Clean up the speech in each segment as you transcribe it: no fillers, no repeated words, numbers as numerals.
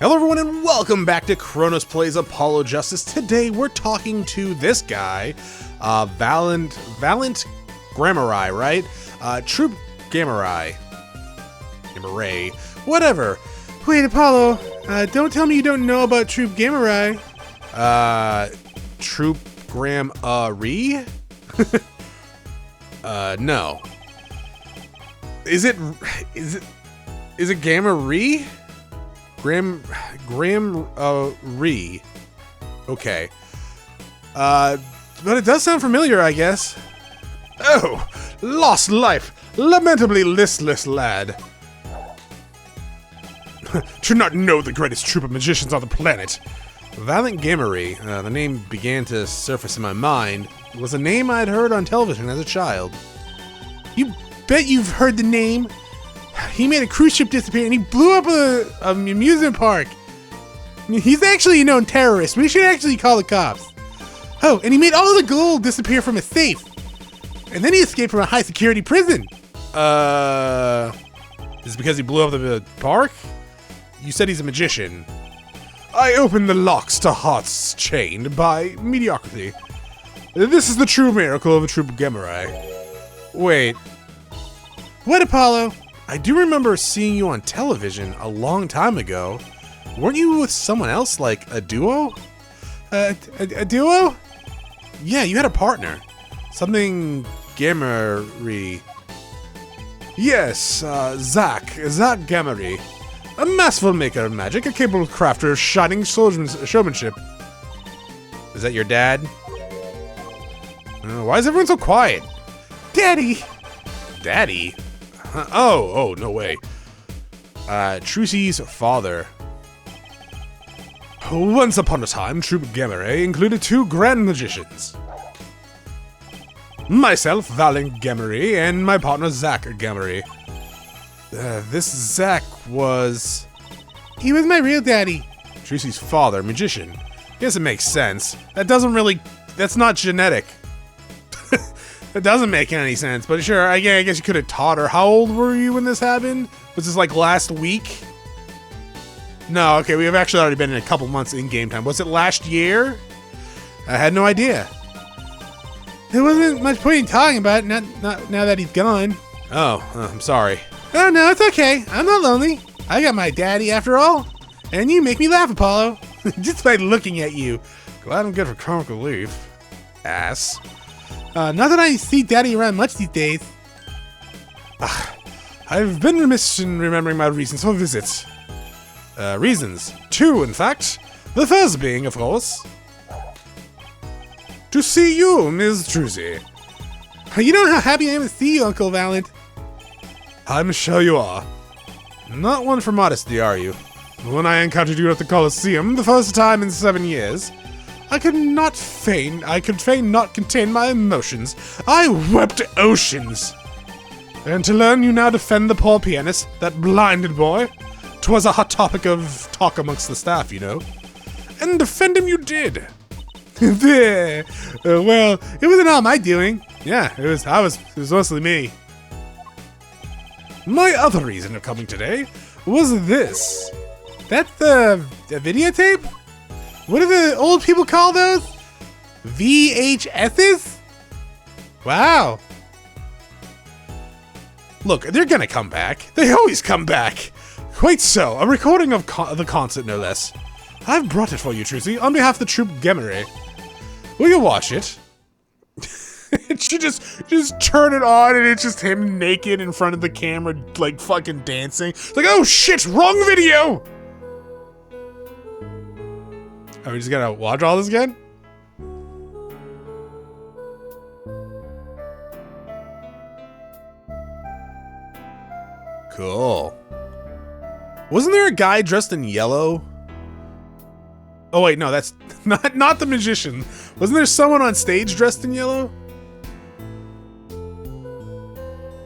Hello everyone and welcome back to Chronosplays Apollo Justice. Today we're talking to this guy, Valent Grimoire, right? Troop Grimoire. Grimoire. Whatever. Wait, Apollo, don't tell me you don't know about Troop Grimoire. Troop Grimoire? No. Is it Gamma-Ree? Ree. Okay. But it does sound familiar, I guess. Oh, lost life. Lamentably listless lad. Should not know the greatest troop of magicians on the planet. Valent Grimoire, the name began to surface in my mind, was a name I'd heard on television as a child. You bet you've heard the name. He made a cruise ship disappear and he blew up a amusement park. He's actually a known terrorist. We should actually call the cops. Oh, and he made all the gold disappear from a safe. And then he escaped from a high security prison. Is it because he blew up the park? You said he's a magician. I open the locks to hearts chained by mediocrity. This is the true miracle of a Troop Grimoire. Wait. What, Apollo? I do remember seeing you on television a long time ago. Weren't you with someone else, like a duo? A duo? Yeah, you had a partner. Something Grimoire. Yes, Zach Grimoire. A masterful maker of magic, a capable crafter of shining showmanship. Is that your dad? Why is everyone so quiet? Daddy! Daddy? Oh, no way. Trucy's father. Once upon a time, Troop Grimoire included two grand magicians. Myself, Valent Grimoire, and my partner, Zach Grimoire. This Zach was... He was my real daddy. Trucy's father, magician. Guess it makes sense. That's not genetic. It doesn't make any sense, but sure, I guess you could have taught her. How old were you when this happened? Was this like last week? No, okay, we have actually already been in a couple months in game time. Was it last year? I had no idea. There wasn't much point in talking about it, not now that he's gone. Oh, I'm sorry. Oh, no, it's okay. I'm not lonely. I got my daddy after all. And you make me laugh, Apollo. Just by looking at you. Glad I'm good for comic relief. Ass. Not that I see Daddy around much these days. I've been remiss in remembering my reasons for visits. Reasons. Two, in fact. The first being, of course, to see you, Ms. Trucy. You know how happy I am to see you, Uncle Valent. I'm sure you are. Not one for modesty, are you? When I encountered you at the Coliseum, the first time in 7 years, I could fain not contain my emotions. I wept oceans. And to learn you now defend the poor pianist, that blinded boy, 'twas a hot topic of talk amongst the staff, you know. And defend him you did. Well, it wasn't all my doing. Yeah, it was mostly me. My other reason of coming today was this. That's the videotape? What do the old people call those? VHSs? Wow. Look, they're gonna come back. They always come back. Quite so. A recording of the concert, no less. I've brought it for you, Trucy, on behalf of the Troop Grimoire. Will you watch it? She just turn it on and it's just him naked in front of the camera, like fucking dancing. It's like, oh shit, wrong video! Are we just gonna watch all this again? Cool. Wasn't there a guy dressed in yellow? Oh wait, no, that's not the magician. Wasn't there someone on stage dressed in yellow?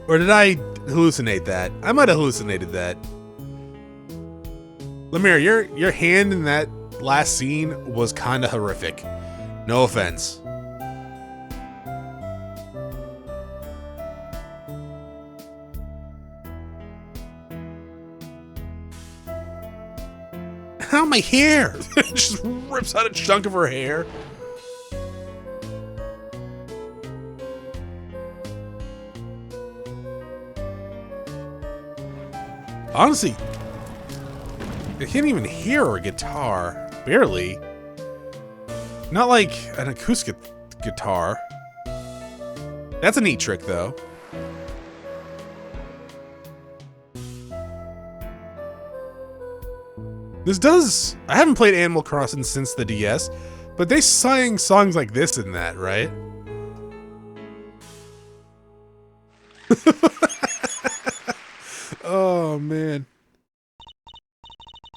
Or did I hallucinate that? I might have hallucinated that. Lamiroir, your hand in that last scene was kind of horrific. No offense. Ow, my hair! Just rips out a chunk of her hair. Honestly, I can't even hear a guitar. Barely. Not like an acoustic guitar. That's a neat trick, though. This does... I haven't played Animal Crossing since the DS, but they sang songs like this in that, right? Oh, man.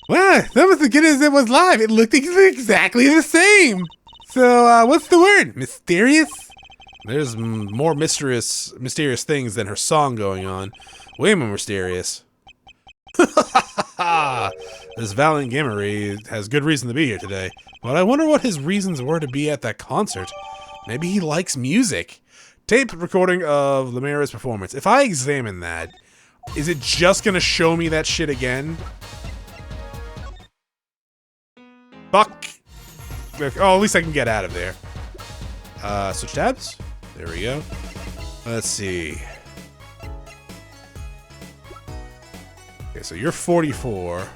Wow, that was as good as it was live. It looked exactly the same. So, what's the word? Mysterious? There's more mysterious things than her song going on. Way more mysterious. This Valent Grimoire has good reason to be here today, but I wonder what his reasons were to be at that concert. Maybe he likes music. Tape recording of Lamiroir's performance. If I examine that, is it just gonna show me that shit again? Fuck. Oh, at least I can get out of there. Switch tabs. There we go. Let's see. Okay, so you're 44.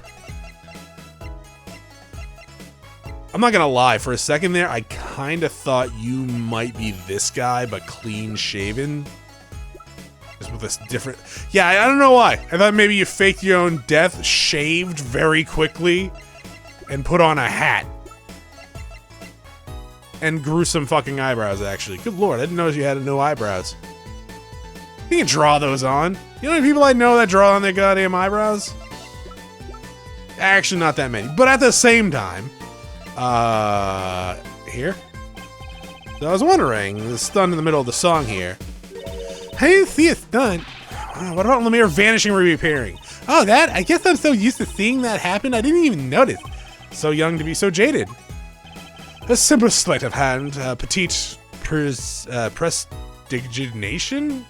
I'm not gonna lie, for a second there, I kind of thought you might be this guy, but clean shaven. Just with this different... Yeah, I don't know why. I thought maybe you faked your own death, shaved very quickly, and put on a hat. And grew some fucking eyebrows, actually. Good lord, I didn't notice you had no eyebrows. You can draw those on. You know how many people I know that draw on their goddamn eyebrows? Actually, not that many. But at the same time... here? So I was wondering, the stun in the middle of the song here. I didn't see a stunt. What about Lemire vanishing or reappearing? Oh, that? I guess I'm so used to seeing that happen, I didn't even notice. So young to be so jaded. A simple sleight of hand, petite prestidigitation?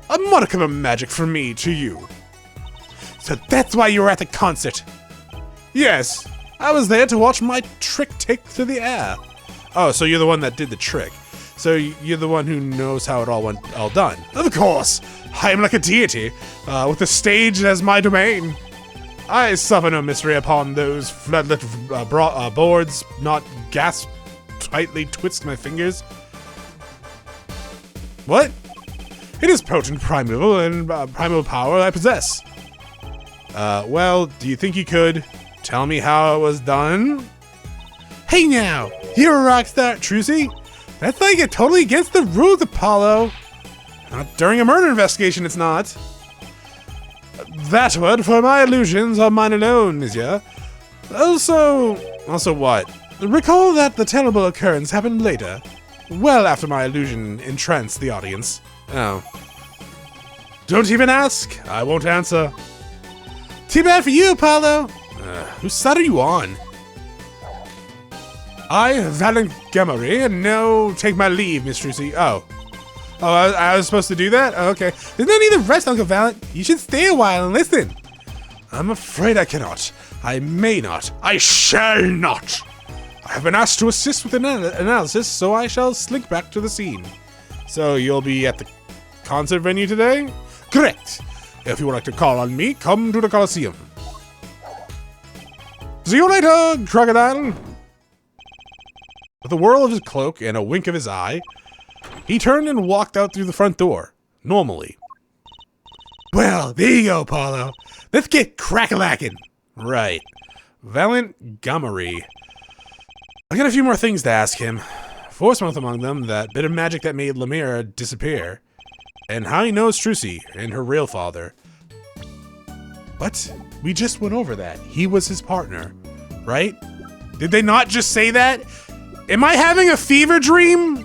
A modicum of magic from me to you. So that's why you were at the concert? Yes, I was there to watch my trick take to the air. Oh, so you're the one that did the trick. So you're the one who knows how it all went all done. Of course, I am like a deity, with the stage as my domain. I suffer no mystery upon those floodlit boards, not gasp tightly twist my fingers. What? It is potent primeval and primal power I possess. Well, do you think you could tell me how it was done? Hey now, you're a rock star, Trucy. That's like it totally against the rules, Apollo. Not during a murder investigation, it's not. That word for my illusions are mine alone, monsieur. Also what? Recall that the terrible occurrence happened later, well after my illusion entranced the audience. Oh. Don't even ask. I won't answer. Too bad for you, Apollo. Whose side are you on? I, Valent Grimoire, and now take my leave, Miss Trucy. Oh, I was supposed to do that? Oh, okay. There's no need to rush, Uncle Valent. You should stay a while and listen. I'm afraid I cannot. I may not. I shall not. I have been asked to assist with an analysis, so I shall slink back to the scene. So you'll be at the concert venue today? Correct. If you would like to call on me, come to the Coliseum. See you later, crocodile. With a whirl of his cloak and a wink of his eye, he turned and walked out through the front door, normally. Well, there you go, Apollo. Let's get crack-a-lackin'. Right. Valent Grimoire. I got a few more things to ask him. Foremost among them, that bit of magic that made Lamiroir disappear, and how he knows Trucy and her real father. But we just went over that. He was his partner, right? Did they not just say that? Am I having a fever dream?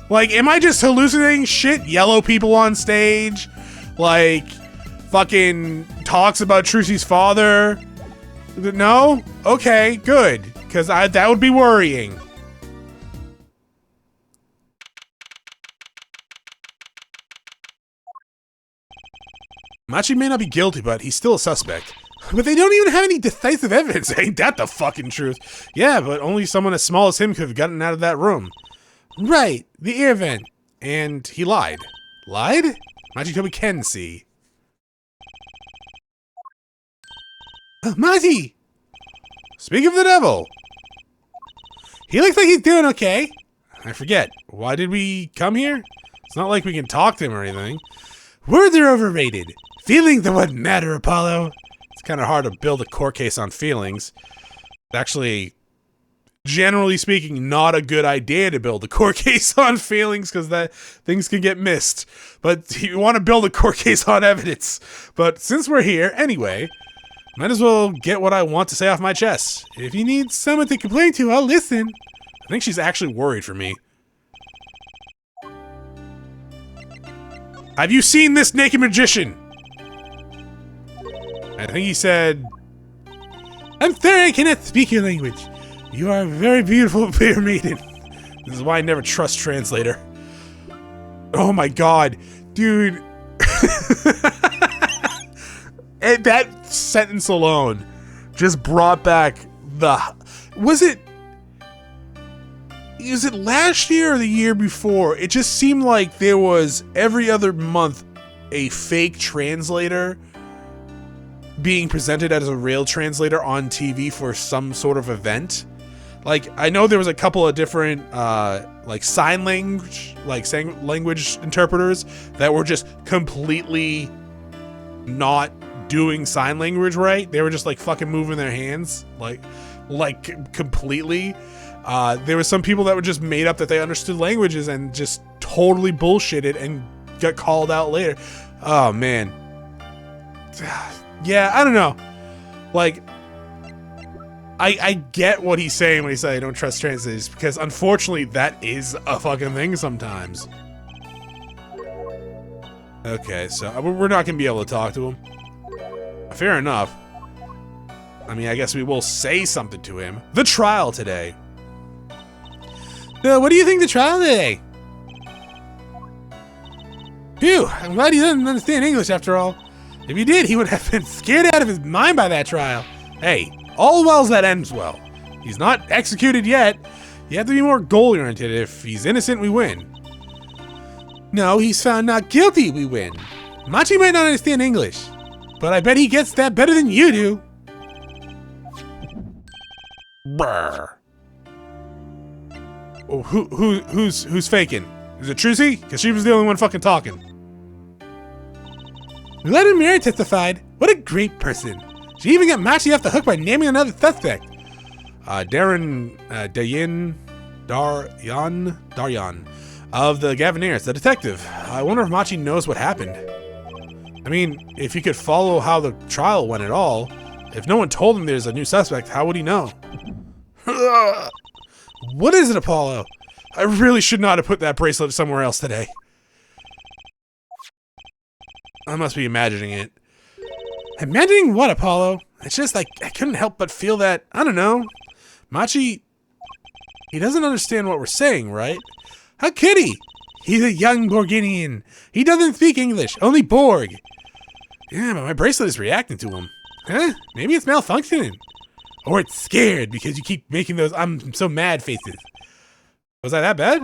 Like, am I just hallucinating shit? Yellow people on stage? Like, fucking talks about Trucy's father? No? Okay, good. Because that would be worrying. Machi may not be guilty, but he's still a suspect. But they don't even have any decisive evidence. Ain't that the fucking truth? Yeah, but only someone as small as him could have gotten out of that room. Right, the air vent. And he lied. Lied? Machi told me can see. Machi! Speak of the devil. He looks like he's doing okay. I forget. Why did we come here? It's not like we can talk to him or anything. Words are overrated. Feelings are what matter, Apollo. It's kind of hard to build a court case on feelings. Actually, generally speaking, not a good idea to build a court case on feelings because that things can get missed. But you want to build a court case on evidence. But since we're here anyway, might as well get what I want to say off my chest. If you need someone to complain to, I'll listen. I think she's actually worried for me. Have you seen this naked magician? I think he said... I'm sorry I cannot speak your language. You are a very beautiful fair maiden. This is why I never trust translator. Oh my god. Dude. And that sentence alone just brought back the... Was it last year or the year before? It just seemed like there was every other month a fake translator being presented as a real translator on TV for some sort of event. Like, I know there was a couple of different like sign language interpreters that were just completely not doing sign language right. They were just like fucking moving their hands like completely. There were some people that were just made up that they understood languages and just totally bullshitted and got called out later. Oh man. Yeah, I don't know. Like, I get what he's saying when he said I don't trust translators, because unfortunately that is a fucking thing sometimes. Okay, so we're not gonna be able to talk to him. Fair enough. I mean, I guess we will say something to him. The trial today. What do you think the trial today? Phew, I'm glad he doesn't understand English after all. If he did, he would have been scared out of his mind by that trial. Hey, all wells that ends well. He's not executed yet. You have to be more goal-oriented. If he's innocent, we win. No, he's found not guilty, we win. Machi might not understand English, but I bet he gets that better than you do. Brr. Oh, who's faking? Is it Trucy? Because she was the only one fucking talking. Lamiroir testified. What a great person. She even got Machi off the hook by naming another suspect. Daryan of the Gaviniers, the detective. I wonder if Machi knows what happened. I mean, if he could follow how the trial went at all, if no one told him there's a new suspect, how would he know? What is it, Apollo? I really should not have put that bracelet somewhere else today. I must be imagining it. Imagining what, Apollo? It's just like, I couldn't help but feel that, I don't know. Machi, he doesn't understand what we're saying, right? How could he? He's a young Borginian. He doesn't speak English, only Borg. Yeah, but my bracelet is reacting to him. Huh? Maybe it's malfunctioning. Or it's scared because you keep making those I'm so mad faces. Was I that bad?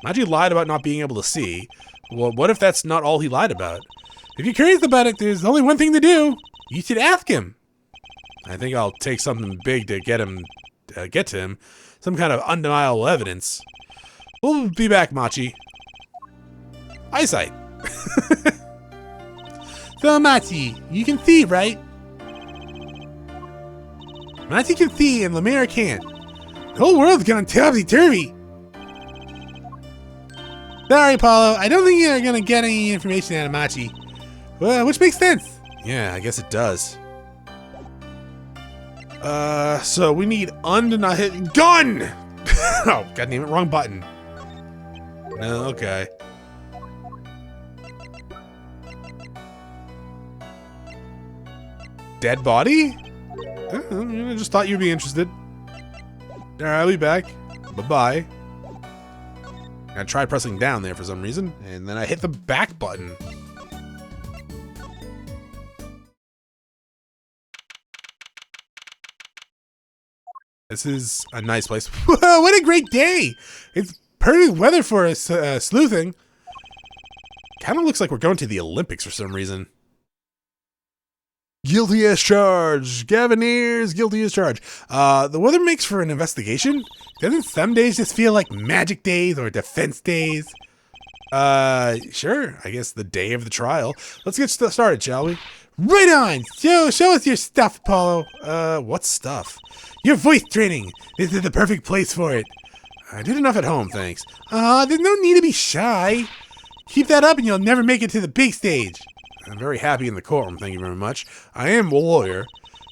Machi lied about not being able to see. Well, what if that's not all he lied about? If you're curious about it, there's only one thing to do. You should ask him. I think I'll take something big to get to him. Some kind of undeniable evidence. We'll be back, Machi. Eyesight. So, Machi, you can see, right? Machi can see and Lamiroir can't. The whole world's gone topsy-turvy. Sorry, Apollo. I don't think you're gonna get any information out of Machi. Well, which makes sense. Yeah, I guess it does. So we need undeniable gun! Oh, god damn it, wrong button. No, okay. Dead body? I just thought you'd be interested. Alright, I'll be back. Bye-bye. I tried pressing down there for some reason, and then I hit the back button. This is a nice place. Whoa, what a great day! It's perfect weather for us sleuthing. Kind of looks like we're going to the Olympics for some reason. Guilty as charged. Gavineers, guilty as charged. The weather makes for an investigation. Doesn't some days just feel like magic days or defense days? Sure. I guess the day of the trial. Let's get started, shall we? Right on! Show us your stuff, Apollo. What stuff? Your voice training. This is the perfect place for it. I did enough at home, thanks. There's no need to be shy. Keep that up and you'll never make it to the big stage. I'm very happy in the courtroom, thank you very much. I am a lawyer.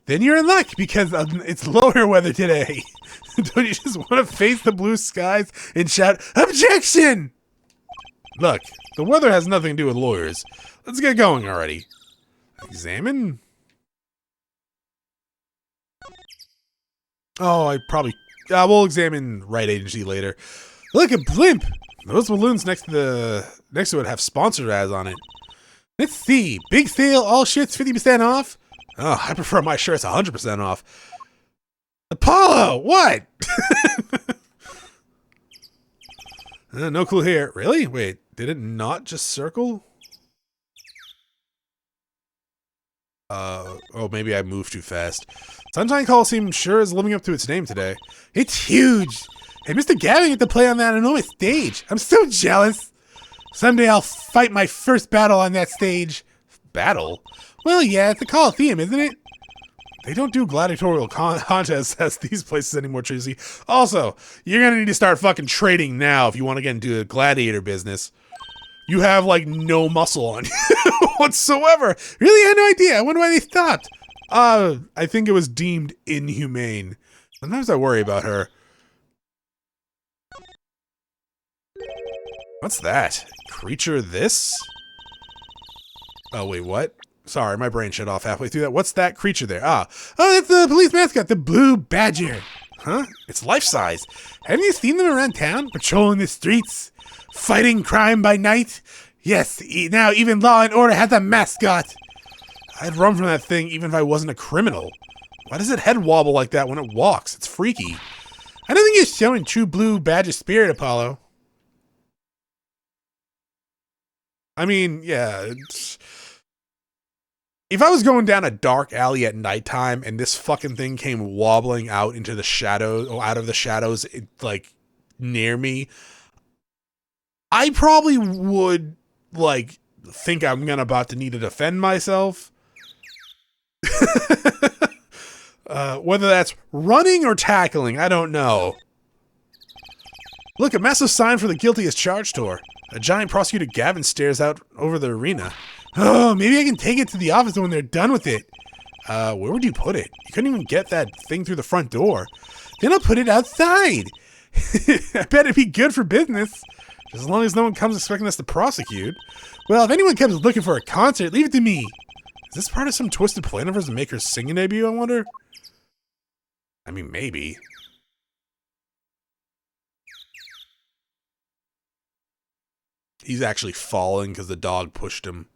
Then you're in luck because it's lawyer weather today. Don't you just want to face the blue skies and shout, "Objection!" Look, the weather has nothing to do with lawyers. Let's get going already. Examine? Oh, we'll examine Wright Agency later. Look, a blimp! Those balloons next to it have sponsored ads on it. Let's see. Big sale, all shirts 50% off. Oh, I prefer my shirts 100% off. Apollo, what? No clue here. Really? Wait, did it not just circle? Oh, maybe I moved too fast. Sunshine Coliseum sure is living up to its name today. It's huge. Hey, Mr. Gavin get to play on that enormous stage. I'm so jealous. Someday I'll fight my first battle on that stage. Battle? Well, yeah, it's a Coliseum, isn't it? They don't do gladiatorial contests at these places anymore, Tracy. Also, you're gonna need to start fucking trading now if you want to get into a gladiator business. You have, like, no muscle on you whatsoever. Really? I had no idea. I wonder why they stopped. I think it was deemed inhumane. Sometimes I worry about her. What's that? Creature this? Oh, wait, what? Sorry, my brain shut off halfway through that. What's that creature there? Oh, that's the police mascot, the Blue Badger. Huh? It's life-size. Haven't you seen them around town? Patrolling the streets? Fighting crime by night? Yes, now even Law and Order has a mascot. I'd run from that thing even if I wasn't a criminal. Why does it head wobble like that when it walks? It's freaky. I don't think you're showing true Blue Badger spirit, Apollo. I mean, yeah, if I was going down a dark alley at nighttime and this fucking thing came wobbling out into the shadows, or out of the shadows, like, near me, I probably would, like, think I'm about to need to defend myself. Whether that's running or tackling, I don't know. Look, a massive sign for the guilty as charged tour. A giant prosecutor Gavin stares out over the arena. Oh, maybe I can take it to the office when they're done with it. Where would you put it? You couldn't even get that thing through the front door. Then I'll put it outside. I bet it'd be good for business. Just as long as no one comes expecting us to prosecute. Well, if anyone comes looking for a concert, leave it to me. Is this part of some twisted plan of hers to make her singing debut, I wonder? I mean, maybe. He's actually falling because the dog pushed him.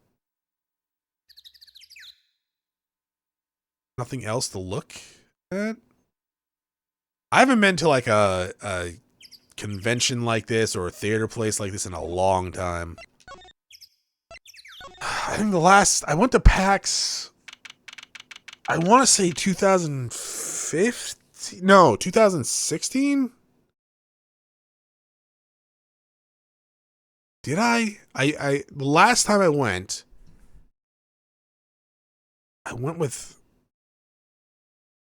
Nothing else to look at? I haven't been to like a convention like this or a theater place like this in a long time. I think the last I went to PAX, I want to say 2015? No, 2016? Did I? The last time I went with,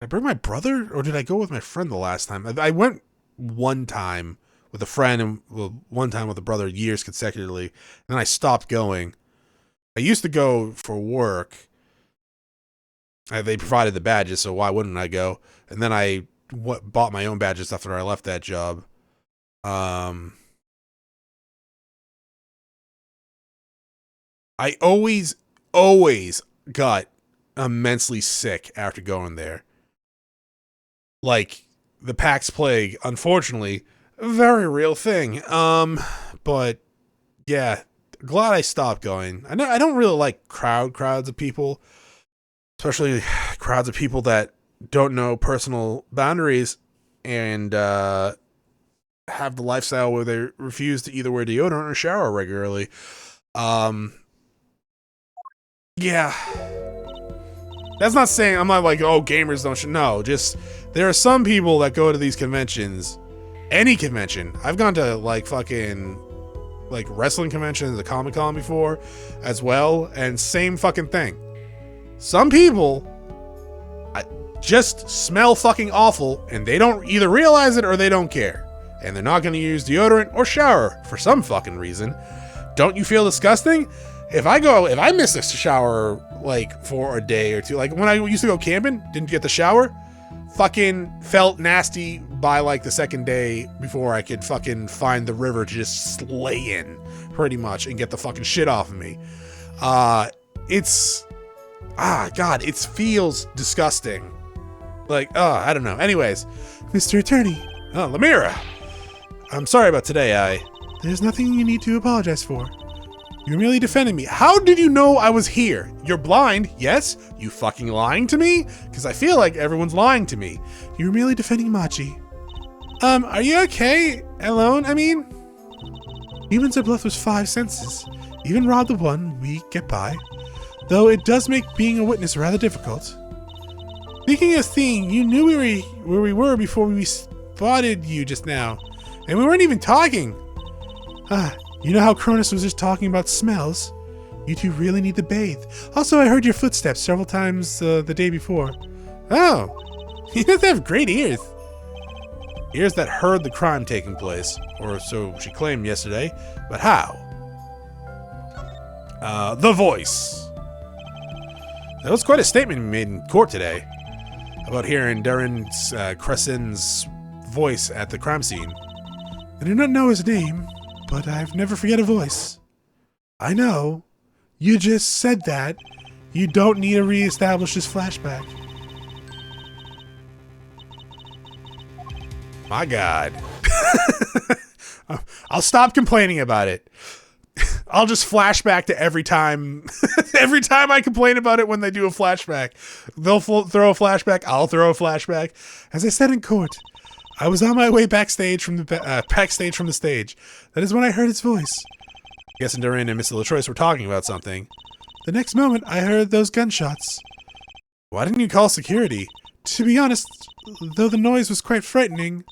did I bring my brother or did I go with my friend the last time? I went one time with a friend and one time with a brother years consecutively. And then I stopped going. I used to go for work. They provided the badges, so why wouldn't I go? And then I bought my own badges after I left that job. I always got immensely sick after going there. Like, the PAX plague, unfortunately, a very real thing. But, yeah, glad I stopped going. I don't really like crowds of people, especially crowds of people that don't know personal boundaries. and have the lifestyle where they refuse to either wear deodorant or shower regularly. Yeah. That's not saying, I'm not like, oh, gamers don't no, just, there are some people that go to these conventions, any convention. I've gone to, like, fucking, like, wrestling conventions, the Comic-Con before, as well, and same fucking thing. Some people just smell fucking awful, and they don't either realize it or they don't care. And they're not gonna use deodorant or shower for some fucking reason. Don't you feel disgusting? If I miss a shower, like, for a day or two, like, when I used to go camping, didn't get the shower, fucking felt nasty by, like, the second day before I could fucking find the river to just slay in, pretty much, and get the fucking shit off of me. God, it feels disgusting. Like, I don't know. Anyways, Mr. Attorney. Oh, Lamira. I'm sorry about today, There's nothing you need to apologize for. You're merely defending me. How did you know I was here? You're blind, yes? You fucking lying to me? Because I feel like everyone's lying to me. You were merely defending Machi. Are you okay? Alone, I mean? Humans are blessed with 5 senses. Even rob the one, we get by. Though it does make being a witness rather difficult. Speaking of seeing, you knew where we were before we spotted you just now. And we weren't even talking. You know how Chronos was just talking about smells? You two really need to bathe. Also, I heard your footsteps several times the day before. Oh, he does have great ears. Ears that heard the crime taking place, or so she claimed yesterday. But how? The voice. That was quite a statement you made in court today about hearing Darren Crescen's voice at the crime scene. I do not know his name, but I've never forget a voice. I know. You just said that. You don't need to reestablish this flashback. My God. I'll stop complaining about it. I'll just flashback to every time. Every time I complain about it when they do a flashback. They'll throw a flashback. I'll throw a flashback. As I said in court, I was on my way backstage from the stage. That is when I heard his voice. Guessing Duran and Mr. LaTroyce were talking about something. The next moment, I heard those gunshots. Why didn't you call security? To be honest, though the noise was quite frightening,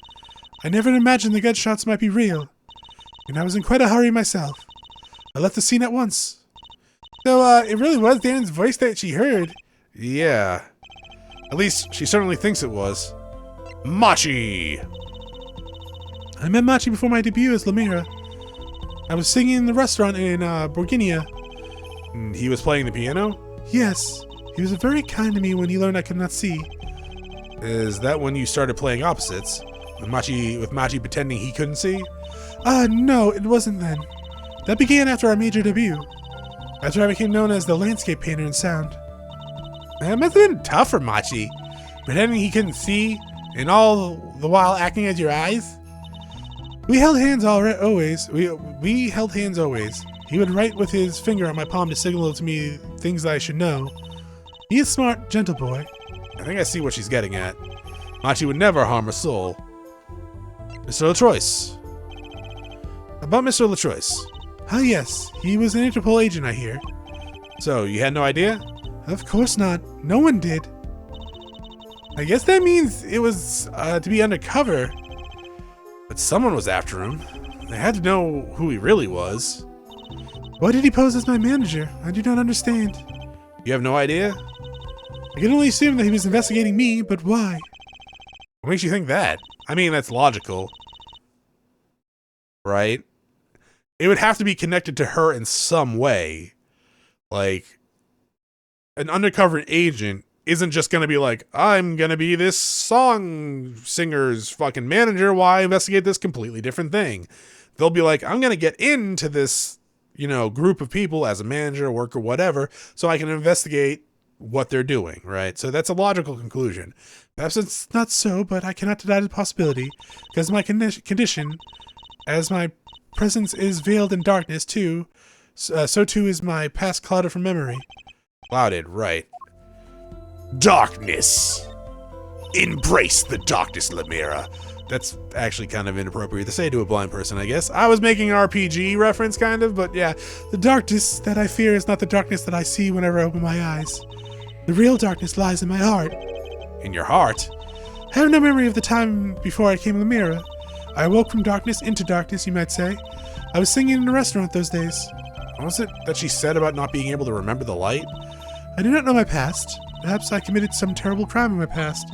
I never imagined the gunshots might be real. And I was in quite a hurry myself. I left the scene at once. So, it really was Dan's voice that she heard. Yeah. At least, she certainly thinks it was. Machi! I met Machi before my debut as Lamiroir. I was singing in the restaurant in Borginia. He was playing the piano? Yes. He was very kind to me when he learned I could not see. Is that when you started playing opposites? With Machi pretending he couldn't see? No, it wasn't then. That began after our major debut. After I became known as the landscape painter in sound. That must have been tough for Machi. Pretending he couldn't see, and all the while acting as your eyes? We held hands always. We held hands always. He would write with his finger on my palm to signal to me things I should know. He is smart, gentle boy. I think I see what she's getting at. Machi would never harm a soul. Mr. LaTroyce. About Mr. LaTroyce. Yes. He was an Interpol agent, I hear. So, you had no idea? Of course not. No one did. I guess that means it was to be undercover. But someone was after him. They had to know who he really was. Why did he pose as my manager? I do not understand. You have no idea? I can only assume that he was investigating me, but why? What makes you think that? I mean, that's logical. Right? It would have to be connected to her in some way. Like, an undercover agent isn't just gonna be like, I'm gonna be this song singer's fucking manager while I investigate this completely different thing. They'll be like, I'm gonna get into this, group of people as a manager, worker, whatever, so I can investigate what they're doing, right? So that's a logical conclusion. Perhaps it's not so, but I cannot deny the possibility, because my condition, as my presence is veiled in darkness too, so too is my past clouded from memory. Clouded, right. Darkness! Embrace the darkness, Lamira. That's actually kind of inappropriate to say to a blind person, I guess. I was making an RPG reference, kind of, but yeah. The darkness that I fear is not the darkness that I see whenever I open my eyes. The real darkness lies in my heart. In your heart? I have no memory of the time before I came Lamira. I awoke from darkness into darkness, you might say. I was singing in a restaurant those days. What was it that she said about not being able to remember the light? I do not know my past. Perhaps I committed some terrible crime in my past.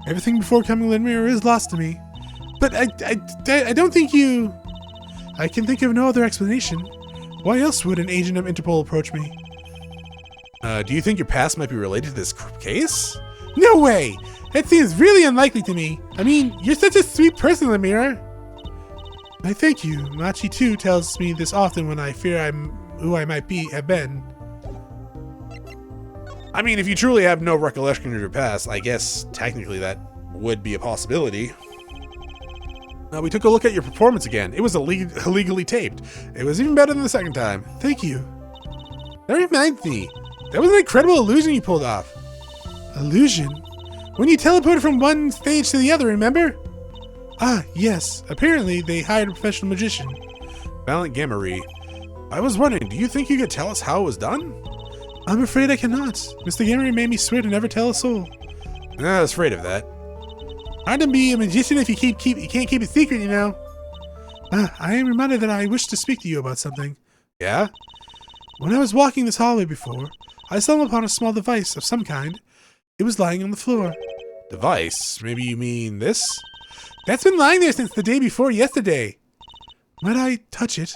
Everything before coming Lamiroir is lost to me. But I don't think you... I can think of no other explanation. Why else would an agent of Interpol approach me? Do you think your past might be related to this case? No way! That seems really unlikely to me. I mean, you're such a sweet person, Lamiroir. I thank you. Machi too tells me this often when I fear I'm who I might have been. I mean, if you truly have no recollection of your past, I guess technically that would be a possibility. We took a look at your performance again. It was illegally taped. It was even better than the second time. Thank you. That reminds me. That was an incredible illusion you pulled off. Illusion? When you teleported from one stage to the other, remember? Ah, yes. Apparently, they hired a professional magician. Valent Grimoire. I was wondering, do you think you could tell us how it was done? I'm afraid I cannot. Mr. Grimoire made me swear to never tell a soul. I was afraid of that. Hard to be a magician if you can't keep it secret, you know. I am reminded that I wish to speak to you about something. Yeah? When I was walking this hallway before, I stumbled upon a small device of some kind. It was lying on the floor. Device? Maybe you mean this? That's been lying there since the day before yesterday. Might I touch it?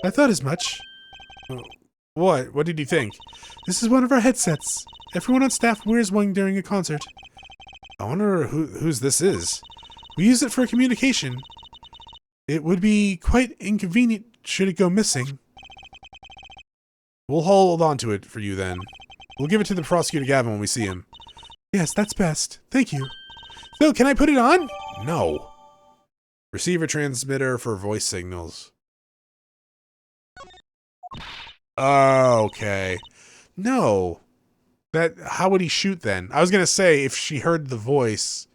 I thought as much. What? What did you think? This is one of our headsets. Everyone on staff wears one during a concert. I wonder whose this is. We use it for communication. It would be quite inconvenient should it go missing. We'll hold on to it for you then. We'll give it to the prosecutor Gavin when we see him. Yes, that's best. Thank you. So, can I put it on? No. Receiver transmitter for voice signals. Okay. No. How would he shoot then? I was gonna say if she heard the voice,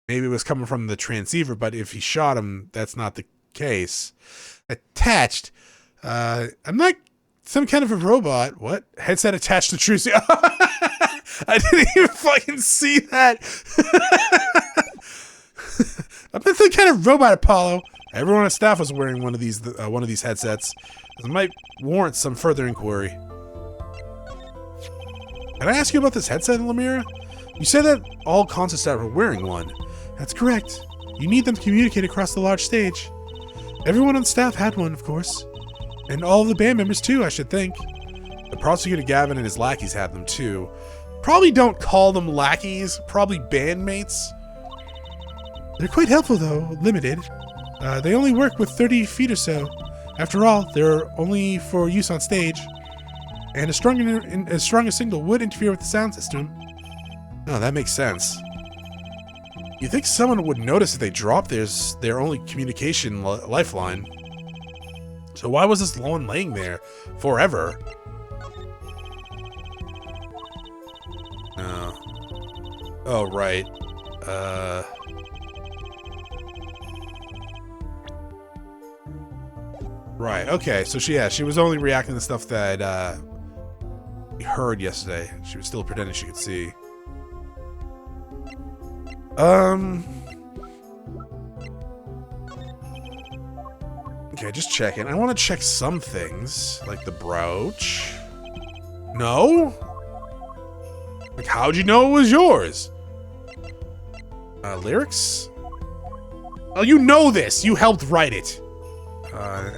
maybe it was coming from the transceiver, but if he shot him, that's not the case. Attached. I'm not some kind of a robot. What? Headset attached to true. I didn't even fucking see that. I'm not some kind of robot, Apollo. Everyone on staff was wearing one of these headsets. It might warrant some further inquiry. Can I ask you about this headset, Lamira? You said that all concert staff were wearing one. That's correct. You need them to communicate across the large stage. Everyone on staff had one, of course. And all of the band members too, I should think. The prosecutor Gavin and his lackeys had them too. Probably don't call them lackeys, probably bandmates. They're quite helpful though, limited. They only work with 30 feet or so. After all, they're only for use on stage. And a stronger signal would interfere with the sound system. Oh, that makes sense. You think someone would notice if they dropped their only communication lifeline? So why was this one laying there forever? Oh, right. Right, okay, so she was only reacting to stuff that, we heard yesterday. She was still pretending she could see. Okay, just checking. I want to check some things, like the brooch. No? Like, how'd you know it was yours? Lyrics? Oh, you know this! You helped write it!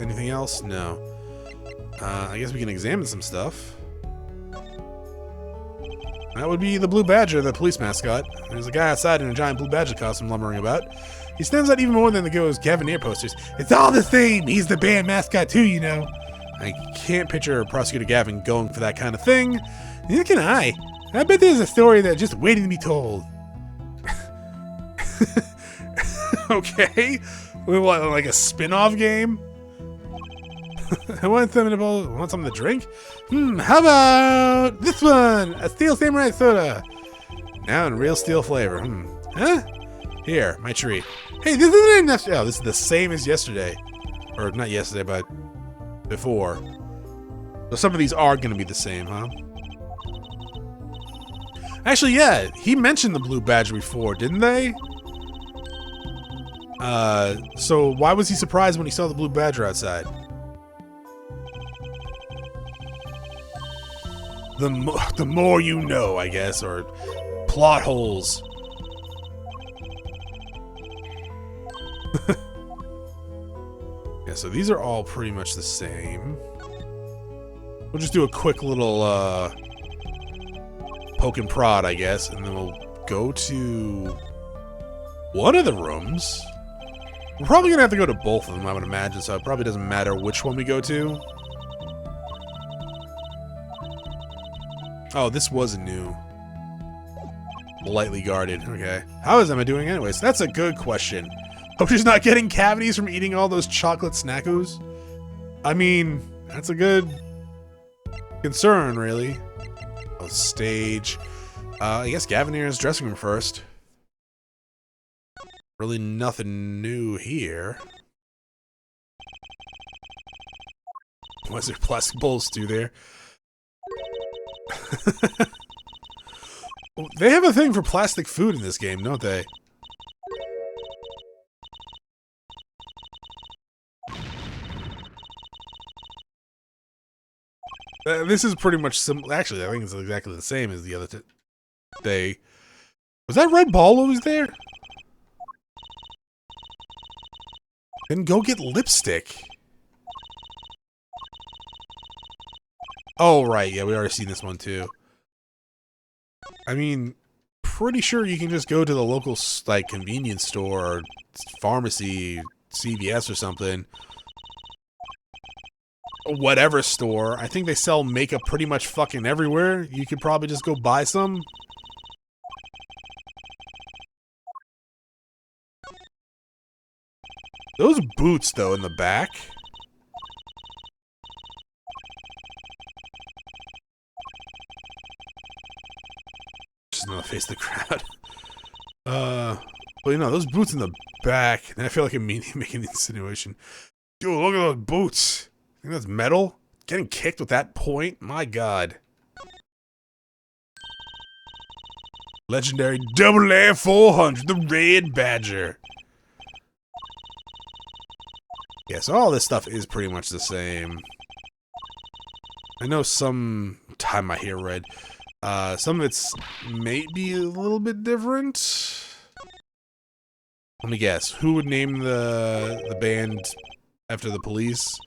Anything else? No. I guess we can examine some stuff. That would be the Blue Badger, the police mascot. There's a guy outside in a giant Blue Badger costume lumbering about. He stands out even more than the Go's Gavin posters. It's all the same! He's the band mascot too, you know. I can't picture Prosecutor Gavin going for that kind of thing. Neither can I. I bet there's a story that's just waiting to be told. Okay. What, like a spin-off game? I want something to drink? How about this one? A Steel Samurai soda. Now in real steel flavor. Huh? Here, my treat. Hey, this isn't enough. Oh, this is the same as yesterday. Or not yesterday, but before. So some of these are going to be the same, huh? Actually, yeah, he mentioned the blue badger before, didn't they? So why was he surprised when he saw the blue badger outside? The more you know, I guess, or plot holes. Yeah, so these are all pretty much the same. We'll just do a quick little poke and prod, I guess, and then we'll go to one of the rooms. We're probably gonna have to go to both of them, I would imagine, so it probably doesn't matter which one we go to. Oh, this was Anew. Lightly guarded, okay. How is Emma doing anyways? That's a good question. Hope she's not getting cavities from eating all those chocolate snackos. I mean, that's a good concern, really. Oh, stage. I guess Gavinier's dressing room first. Really nothing new here. What's there plastic bowls too there? They have a thing for plastic food in this game, don't they? This is pretty much similar. Actually, I think it's exactly the same as the other day. Was that red ball always there? Then go get lipstick. Oh, right. Yeah, we already seen this one, too. I mean, pretty sure you can just go to the local, like, convenience store or pharmacy, CVS or something. Whatever store. I think they sell makeup pretty much fucking everywhere. You could probably just go buy some. Those boots, though, in the back. Just another face of the crowd. Well, you know, those boots in the back. And I feel like I'm making an insinuation. Dude, look at those boots. I think that's metal? Getting kicked with that point? My god. Legendary Double Air 400, the Red Badger. Yeah, so all this stuff is pretty much the same. I know some time I hear red. Some of it's maybe a little bit different. Let me guess. Who would name the band after the police?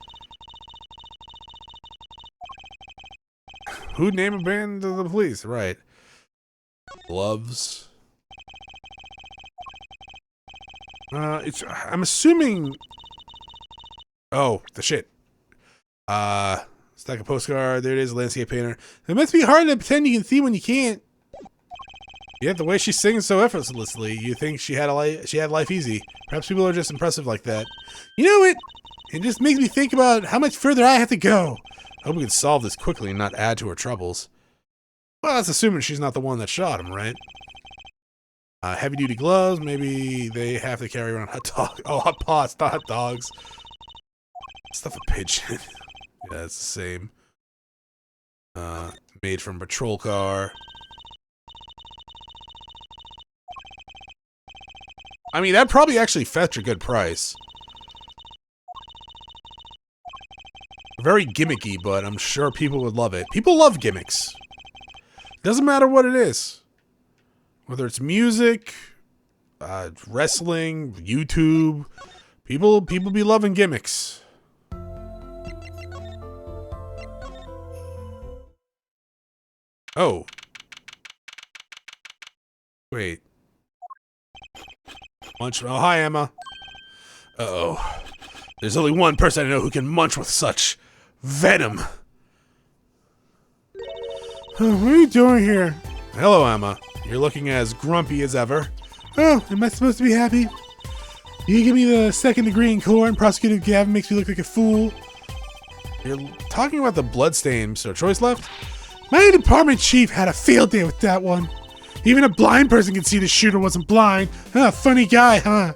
Who'd name a band to the police? Right. Gloves. I'm assuming. Oh, the shit. Stack of postcard. There it is, landscape painter. It must be hard to pretend you can see when you can't. Yeah, the way she sings so effortlessly, you think she had life easy. Perhaps people are just impressive like that. You know what? It just makes me think about how much further I have to go. I hope we can solve this quickly and not add to her troubles. Well, that's assuming she's not the one that shot him, right? Heavy-duty gloves. Maybe they have to carry around hot dog. Oh, hot pots, not hot dogs. Stuff a pigeon. Yeah, it's the same. Made from a patrol car. I mean, that'd probably actually fetch a good price. Very gimmicky, but I'm sure people would love it. People love gimmicks. Doesn't matter what it is. Whether it's music, wrestling, YouTube. People be loving gimmicks. Oh. Wait. Munch. Oh, hi, Emma. Uh-oh. There's only one person I know who can munch with such venom. What are you doing here? Hello, Emma. You're looking as grumpy as ever. Oh, am I supposed to be happy? You give me the second degree in court and Prosecutor Gavin makes me look like a fool. You're talking about the bloodstain Sir Choice left? My department chief had a field day with that one. Even a blind person can see the shooter wasn't blind. Funny guy, huh?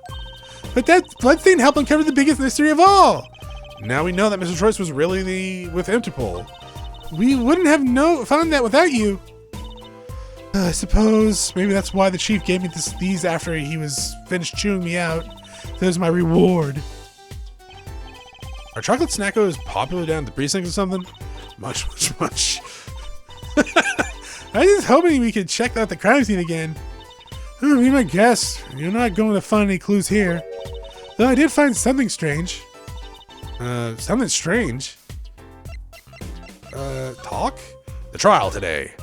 But that bloodstain helped uncover the biggest mystery of all. Now we know that Mr. Choice was really with Interpol. We wouldn't have found that without you. I suppose maybe that's why the chief gave me these after he was finished chewing me out. That was my reward. Are chocolate snackos popular down at the precinct or something? Much. I was just hoping we could check out the crime scene again. Be my guess. You're not going to find any clues here. Though I did find something strange. Something strange? Talk? The trial today.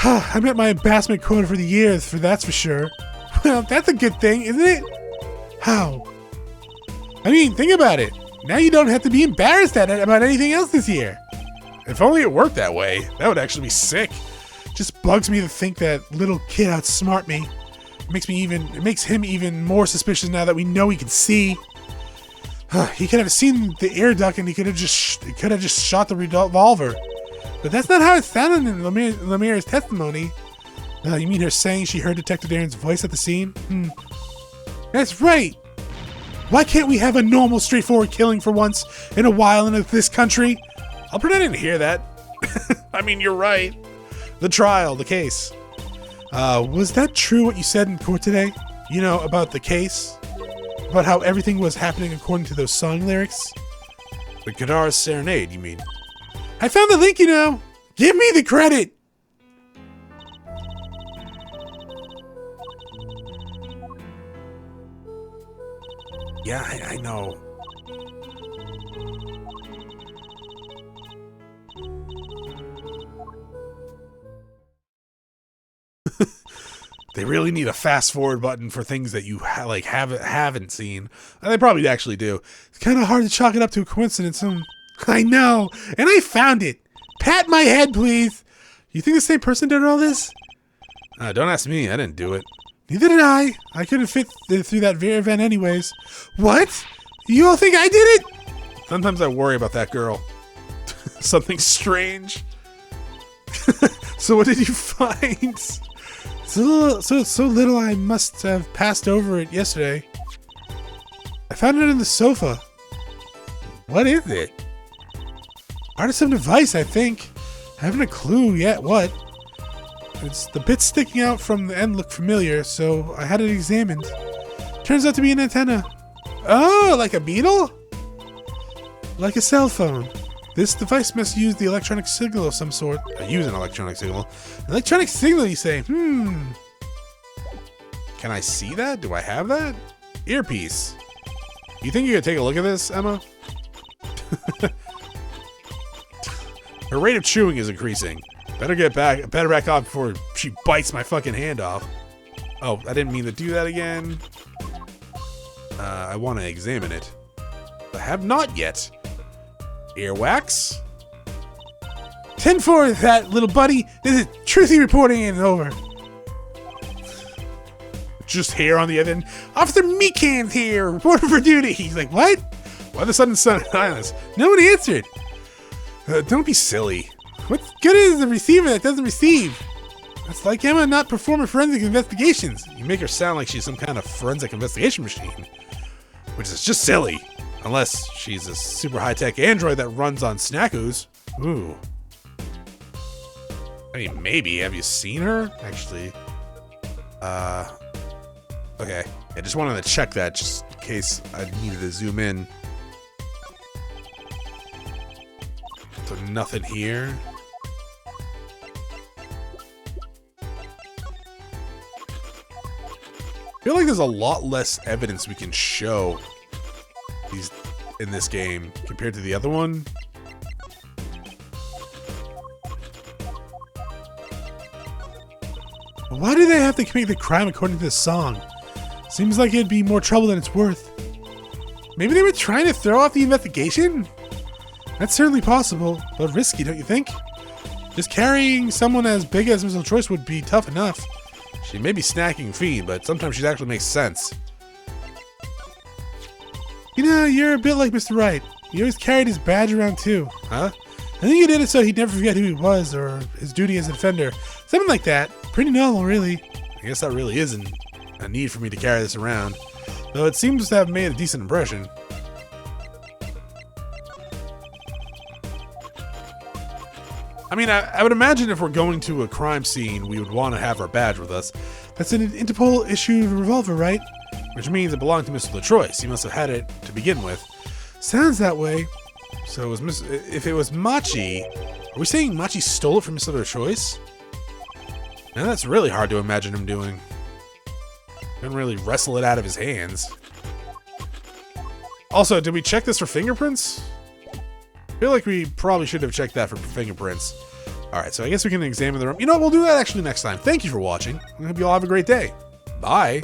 I met my embarrassment quota for the year, that's for sure. Well, that's a good thing, isn't it? How? I mean, think about it. Now you don't have to be embarrassed about anything else this year. If only it worked that way. That would actually be sick. Just bugs me to think that little kid outsmart me. It makes him even more suspicious now that we know he can see. He could have seen the air duct and he could have just shot the revolver. But that's not how it sounded in Lamir's testimony. You mean her saying she heard Detective Darren's voice at the scene? That's right. Why can't we have a normal, straightforward killing for once in a while in this country? I'll pretend I didn't hear that. I mean, you're right. The trial, the case. Was that true what you said in court today? You know, about the case? About how everything was happening according to those song lyrics? The Guitar's Serenade, you mean? I found the link, you know. Give me the credit. Yeah, I know. They really need a fast forward button for things that you haven't seen. And they probably actually do. It's kind of hard to chalk it up to a coincidence. I know, and I found it. Pat my head, please. You think the same person did all this? Don't ask me. I didn't do it. Neither did I. I couldn't fit through that event anyways. What? You all think I did it? Sometimes I worry about that girl. Something strange. So what did you find? So little I must have passed over it yesterday. I found it on the sofa. What is it? Artisan device, I think. I haven't a clue yet what. The bits sticking out from the end look familiar, so I had it examined. Turns out to be an antenna. Oh, like a beetle? Like a cell phone. This device must use the electronic signal of some sort. Use an electronic signal. Electronic signal, you say? Can I see that? Do I have that? Earpiece. You think you could take a look at this, Emma? Her rate of chewing is increasing. Better back off before she bites my fucking hand off. Oh, I didn't mean to do that again. I want to examine it. I have not yet. Earwax? 10-4 that, little buddy. This is Truthy reporting in and over. Just hair on the other end. Officer Meekan's here, reporting for duty. He's like, what? Why the sudden silence? No one answered. Don't be silly. What good is a receiver that doesn't receive? It's like Emma not performing forensic investigations. You make her sound like she's some kind of forensic investigation machine. Which is just silly. Unless she's a super high-tech android that runs on snackos. Ooh. I mean, maybe. Have you seen her? Actually. Okay. I just wanted to check that just in case I needed to zoom in. So nothing here. I feel like there's a lot less evidence we can show in this game compared to the other one. Why do they have to commit the crime according to this song? Seems like it'd be more trouble than it's worth. Maybe they were trying to throw off the investigation? That's certainly possible, but risky, don't you think? Just carrying someone as big as Mr. Choice would be tough enough. She may be snacking Fiend, but sometimes she actually makes sense. You know, you're a bit like Mr. Wright. He always carried his badge around too. Huh? I think he did it so he'd never forget who he was or his duty as a defender. Something like that. Pretty normal, really. I guess that really isn't a need for me to carry this around, though it seems to have made a decent impression. I mean, I would imagine if we're going to a crime scene, we would want to have our badge with us. That's an Interpol-issued revolver, right? Which means it belonged to Mr. LaTroyce. He must have had it to begin with. Sounds that way. So it was if it was Machi, are we saying Machi stole it from Mr. LaTroyce? Now that's really hard to imagine him doing. Couldn't really wrestle it out of his hands. Also, did we check this for fingerprints? I feel like we probably should have checked that for fingerprints. Alright, so I guess we can examine the room. You know what, we'll do that actually next time. Thank you for watching. I hope you all have a great day. Bye.